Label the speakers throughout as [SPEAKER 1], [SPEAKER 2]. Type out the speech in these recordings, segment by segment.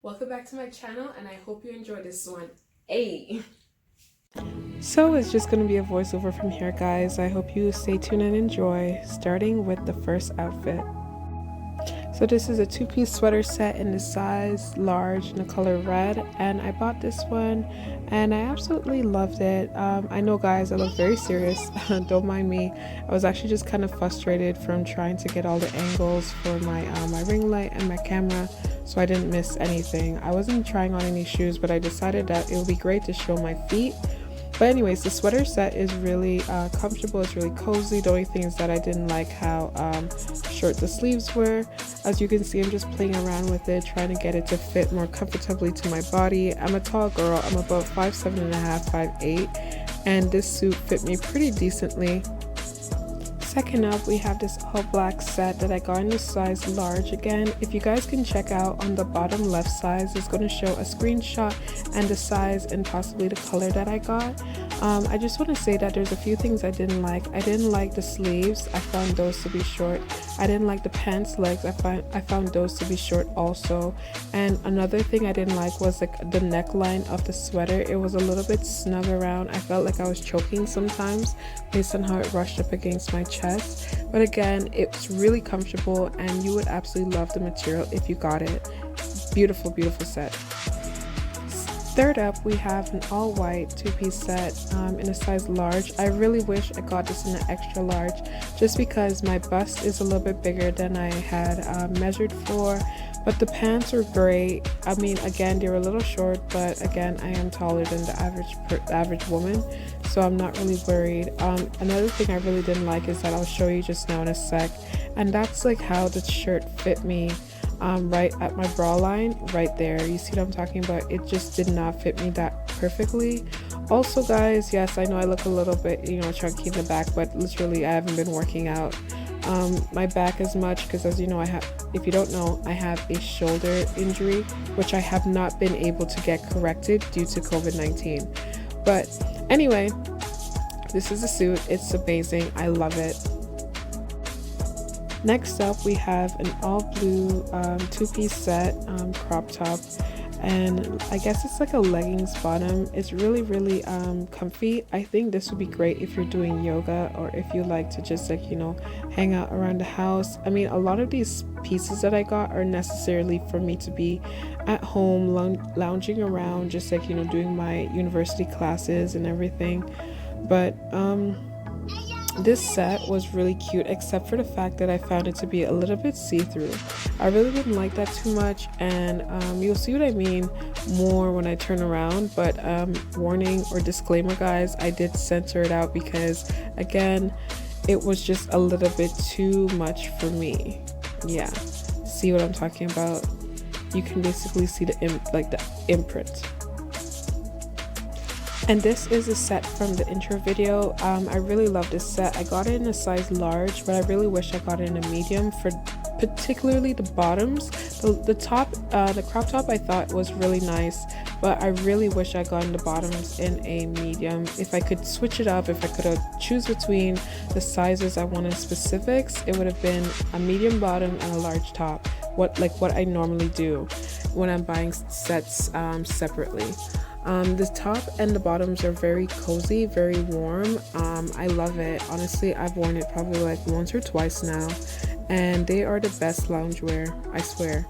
[SPEAKER 1] Welcome back to my channel, and I hope you enjoy this one. Hey!
[SPEAKER 2] So it's just going to be a voiceover from here, guys. I hope you stay tuned and enjoy, starting with the first outfit. So this is a two-piece sweater set in the size large in the color red, and I bought this one and I absolutely loved it. I know, guys, I look very serious. Don't mind me. I was actually just kind of frustrated from trying to get all the angles for my ring light and my camera, so I didn't miss anything. I wasn't trying on any shoes, but I decided that it would be great to show my feet. But anyways, the sweater set is really comfortable. It's really cozy. The only thing is that I didn't like how short the sleeves were. As you can see, I'm just playing around with it, trying to get it to fit more comfortably to my body. I'm a tall girl. I'm about 5'7.5", 5'8", and this suit fit me pretty decently. Second up, we have this all black set that I got in the size large again. If you guys can check out on the bottom left side, it's going to show a screenshot and the size and possibly the color that I got. I just want to say that there's a few things I didn't like. I didn't like the sleeves. I found those to be short. I didn't like the pants legs. I found those to be short also. And another thing I didn't like was like the neckline of the sweater. It was a little bit snug around. I felt like I was choking sometimes based on how it rushed up against my chest. But again, it's really comfortable and you would absolutely love the material if you got it. Beautiful, beautiful set. Third up, we have an all white two-piece set in a size large. I really wish I got this in an extra large just because my bust is a little bit bigger than I had measured for. But the pants were great. I mean, again, they were a little short, but again, I am taller than the average woman, so I'm not really worried. Another thing I really didn't like is that I'll show you just now in a sec, and that's like how the shirt fit me. Right at my bra line, right there. You see what I'm talking about? It just did not fit me that perfectly. Also, guys, yes, I know I look a little bit, chunky in the back, but literally I haven't been working out my back as much because, as you know, if you don't know, I have a shoulder injury, which I have not been able to get corrected due to COVID-19. But anyway, this is a suit. It's amazing. I love it. Next up, we have an all blue two-piece set, crop top, and I guess it's like a leggings bottom. It's really, really comfy. I think this would be great if you're doing yoga or if you like to just hang out around the house. I mean, a lot of these pieces that I got are necessarily for me to be at home lounging around, just doing my university classes and everything. But this set was really cute, except for the fact that I found it to be a little bit see-through. I really didn't like that too much, and you'll see what I mean more when I turn around. But warning or disclaimer, guys, I did censor it out because, again, it was just a little bit too much for me. Yeah, see what I'm talking about? You can basically see the imprint. And this is a set from the intro video. I really love this set. I got it in a size large, but I really wish I got it in a medium for particularly the bottoms. The top, the crop top I thought was really nice, but I really wish I got in the bottoms in a medium. If I could switch it up, if I could choose between the sizes I wanted specifics, it would have been a medium bottom and a large top. What I normally do when I'm buying sets separately. The top and the bottoms are very cozy, very warm. I love it. Honestly, I've worn it probably like once or twice now, and they are the best loungewear, I swear.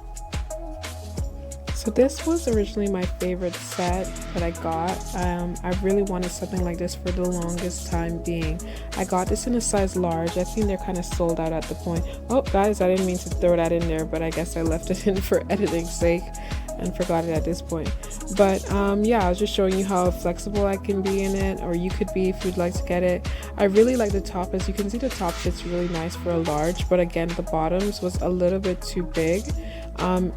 [SPEAKER 2] So this was originally my favorite set that I got. I really wanted something like this for the longest time being. I got this in a size large. I think they're kind of sold out at the point. Oh, guys, I didn't mean to throw that in there, but I guess I left it in for editing's sake and forgot it at this point. But yeah, I was just showing you how flexible I can be in it, or you could be if you'd like to get it. I really like the top. As you can see, the top fits really nice for a large, but again, the bottoms was a little bit too big.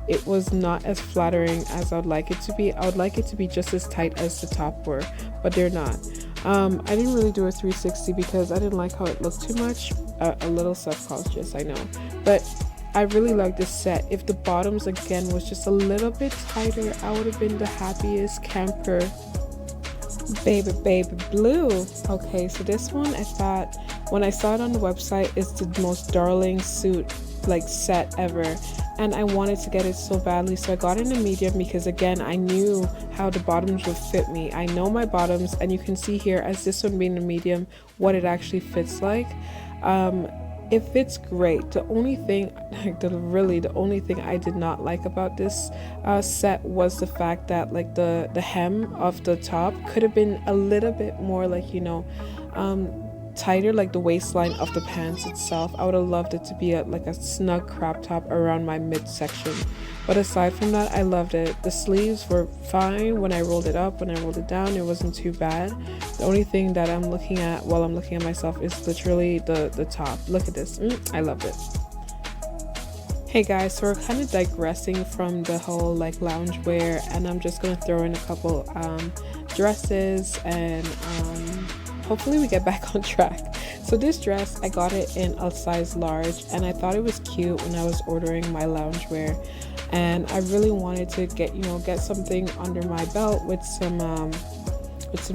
[SPEAKER 2] It was not as flattering as I would like it to be. I would like it to be just as tight as the top were, but they're not. I didn't really do a 360 because I didn't like how it looked too much. A little subconscious, I know, but I really like this set. If the bottoms again was just a little bit tighter, I would have been the happiest camper. Baby blue. Okay, so this one, I thought when I saw it on the website, it's the most darling suit set ever. and I wanted to get it so badly, so I got it in a medium because again I knew how the bottoms would fit me. I know my bottoms, and you can see here, as this one being a medium, what it actually fits like. It fits great. The only thing, the only thing I did not like about this set was the fact that like the hem of the top could have been a little bit more like, you know, tighter, like the waistline of the pants itself. I would have loved it to be like a snug crop top around my midsection, but aside from that, I loved it. The sleeves were fine when I rolled it up. When I rolled it down, it wasn't too bad. The only thing that I'm looking at while I'm looking at myself is literally the top. Look at this. I love it. Hey guys, so we're kind of digressing from the whole like loungewear, and I'm just gonna throw in a couple dresses, and hopefully we get back on track. So this dress, I got it in a size large, and I thought it was cute when I was ordering my loungewear, and I really wanted to get something under my belt with some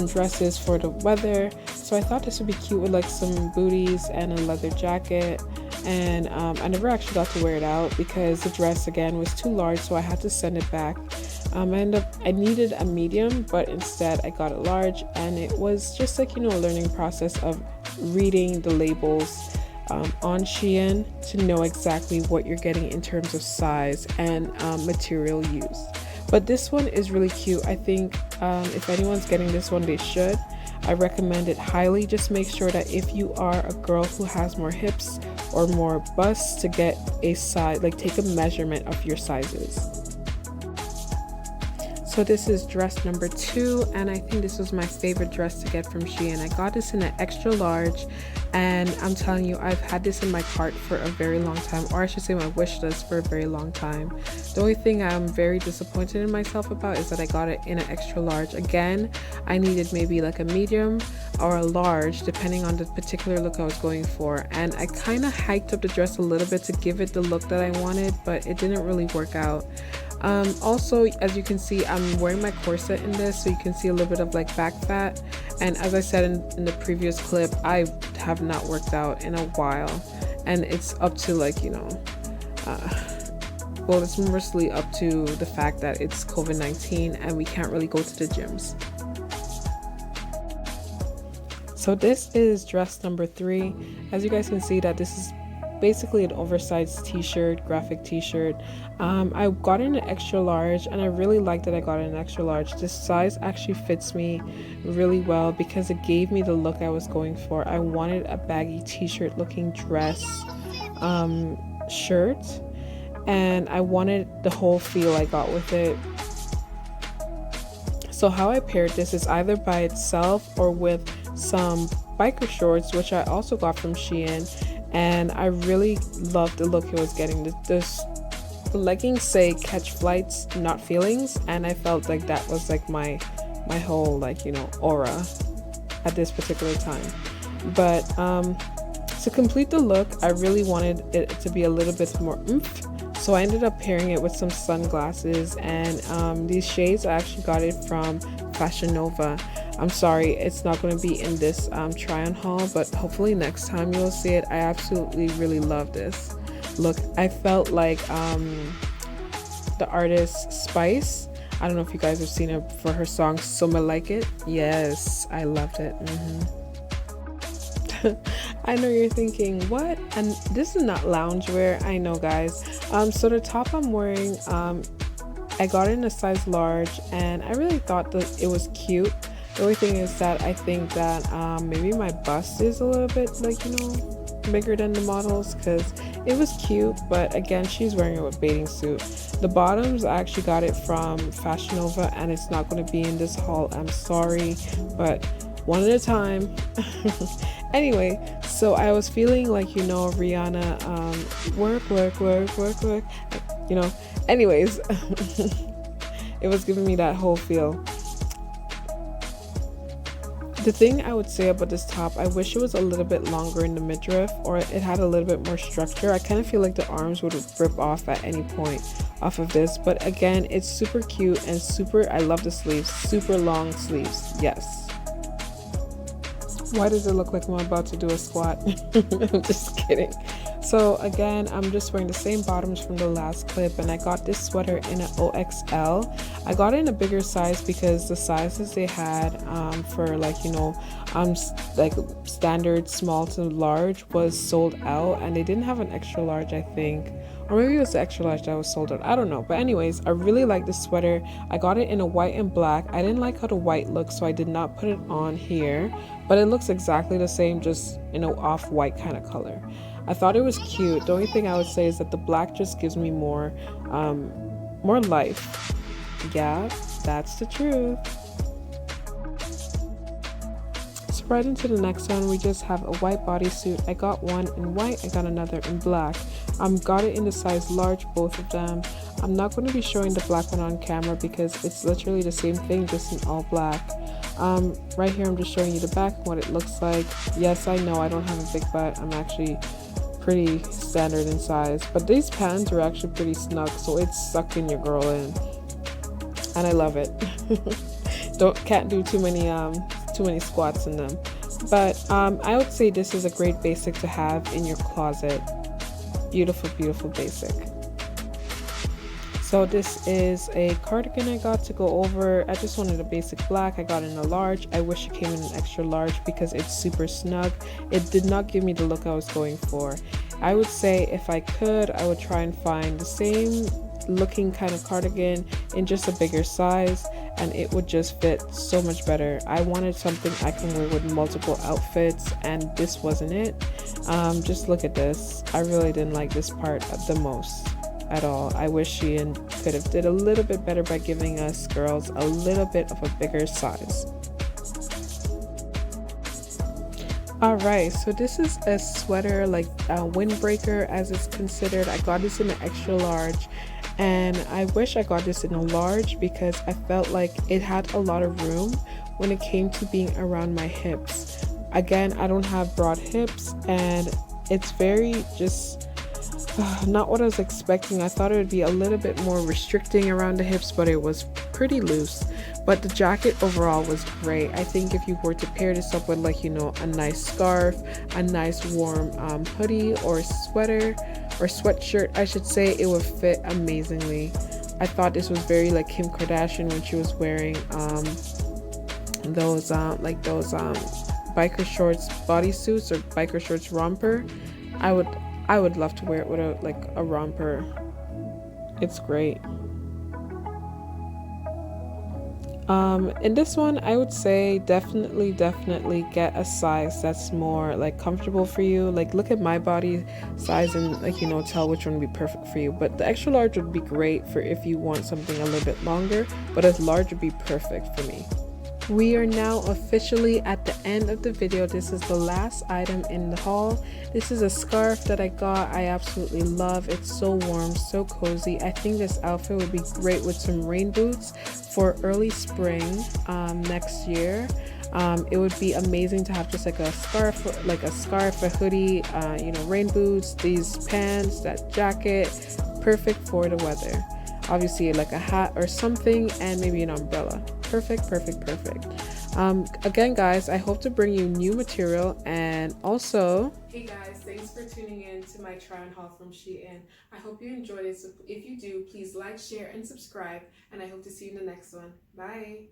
[SPEAKER 2] dresses for the weather. So I thought this would be cute with like some booties and a leather jacket. And I never actually got to wear it out because the dress again was too large, so I had to send it back. I needed a medium, but instead I got a large, and it was just like, you know, a learning process of reading the labels on SHEIN to know exactly what you're getting in terms of size and material use. But this one is really cute. I think if anyone's getting this one, they should. I recommend it highly. Just make sure that if you are a girl who has more hips or more busts, to get a size, like take a measurement of your sizes. So this is dress number 2, and I think this was my favorite dress to get from SHEIN. I got this in an extra large, and I'm telling you, I've had this in my cart for a very long time, or I should say my wish list for a very long time. The only thing I'm very disappointed in myself about is that I got it in an extra large. Again, I needed maybe like a medium or a large depending on the particular look I was going for, and I kind of hiked up the dress a little bit to give it the look that I wanted, but it didn't really work out. Also, as you can see, I'm wearing my corset in this, so you can see a little bit of like back fat, and as I said in the previous clip, I have not worked out in a while, and it's up to like, you know, well, it's mostly up to the fact that it's COVID-19 and we can't really go to the gyms. So this is dress number 3. As you guys can see, that this is basically an oversized t-shirt, graphic t-shirt. I got it in an extra large, and I really like that I got it in an extra large. This size actually fits me really well because it gave me the look I was going for. I wanted a baggy t-shirt looking dress shirt, and I wanted the whole feel I got with it. So how I paired this is either by itself or with some biker shorts, which I also got from SHEIN, and I really loved the look it was getting. The leggings say catch flights, not feelings, and I felt like that was like my whole, like, you know, aura at this particular time. But to complete the look, I really wanted it to be a little bit more oomph, so I ended up pairing it with some sunglasses, and these shades, I actually got it from Fashion Nova. I'm sorry it's not going to be in this try on haul, but hopefully next time you'll see it. I absolutely really love this look. I felt like the artist Spice, I don't know if you guys have seen it for her song So Me Like It. Yes, I loved it. I know you're thinking, what? And this is not loungewear. I know, guys. So the top I'm wearing, I got it in a size large, and I really thought that it was cute. The only thing is that I think that maybe my bust is a little bit, like, you know, bigger than the models, because it was cute, but again, she's wearing it with bathing suit. The bottoms, I actually got it from Fashion Nova, and it's not going to be in this haul. I'm sorry, but one at a time. Anyway, so I was feeling like, you know, Rihanna, work, you know. Anyways, it was giving me that whole feel. The thing I would say about this top, I wish it was a little bit longer in the midriff, or it had a little bit more structure. I kind of feel like the arms would rip off at any point off of this, but again, it's super cute and super, I love the sleeves, super long sleeves. Yes. Why does it look like I'm about to do a squat? I'm just kidding. So again, I'm just wearing the same bottoms from the last clip, and I got this sweater in an OXL. I got it in a bigger size because the sizes they had for like, you know, like standard small to large was sold out, and they didn't have an extra large, I think. Or maybe it was the extra large that was sold out. I don't know. But anyways, I really like this sweater. I got it in a white and black. I didn't like how the white looked, so I did not put it on here. But it looks exactly the same, just in an off-white kind of color. I thought it was cute. The only thing I would say is that the black just gives me more life. Yeah, that's the truth. So right into the next one, we just have a white bodysuit. I got one in white. I got another in black. Got it in the size large, both of them. I'm not going to be showing the black one on camera because it's literally the same thing, just in all black. Right here, I'm just showing you the back and what it looks like. Yes, I know I don't have a big butt. I'm actually pretty standard in size, but these pants are actually pretty snug, so it's sucking your girl in, and I love it. Can't do too many squats in them, but I would say this is a great basic to have in your closet. Beautiful, beautiful basic. So this is a cardigan I got to go over. I just wanted a basic black. I got in a large. I wish it came in an extra large because it's super snug. It did not give me the look I was going for. I would say if I could, I would try and find the same looking kind of cardigan in just a bigger size, and it would just fit so much better. I wanted something I can wear with multiple outfits, and this wasn't it. Just look at this. I really didn't like this part the most at all. I wish SHEIN could have did a little bit better by giving us girls a little bit of a bigger size. Alright, so this is a sweater, like a windbreaker as it's considered. I got this in an extra large, and I wish I got this in a large because I felt like it had a lot of room when it came to being around my hips. Again, I don't have broad hips, and it's very just not what I was expecting. I thought it would be a little bit more restricting around the hips, but it was pretty loose. But the jacket overall was great. I think if you were to pair this up with, like, you know, a nice scarf, a nice warm hoodie or sweater or sweatshirt, I should say, it would fit amazingly. I thought this was very like Kim Kardashian when she was wearing those biker shorts bodysuits or biker shorts romper. I would love to wear it with a romper. It's great. In this one, I would say definitely get a size that's more like comfortable for you. Like, look at my body size and, like, you know, tell which one would be perfect for you. But the extra large would be great for if you want something a little bit longer, but a large would be perfect for me. We are now officially at the end of the video. This is the last item in the haul. This is a scarf that I got. I absolutely love. It's so warm, so cozy. I think this outfit would be great with some rain boots for early spring next year. It would be amazing to have just like a scarf, a hoodie, you know, rain boots, these pants, that jacket, perfect for the weather. Obviously like a hat or something, and maybe an umbrella. Perfect. Again, guys, I hope to bring you new material, and also, hey guys, thanks for tuning in to my try on haul from SHEIN. I hope you enjoyed it. So if you do, please like, share, and subscribe, and I hope to see you in the next one. Bye.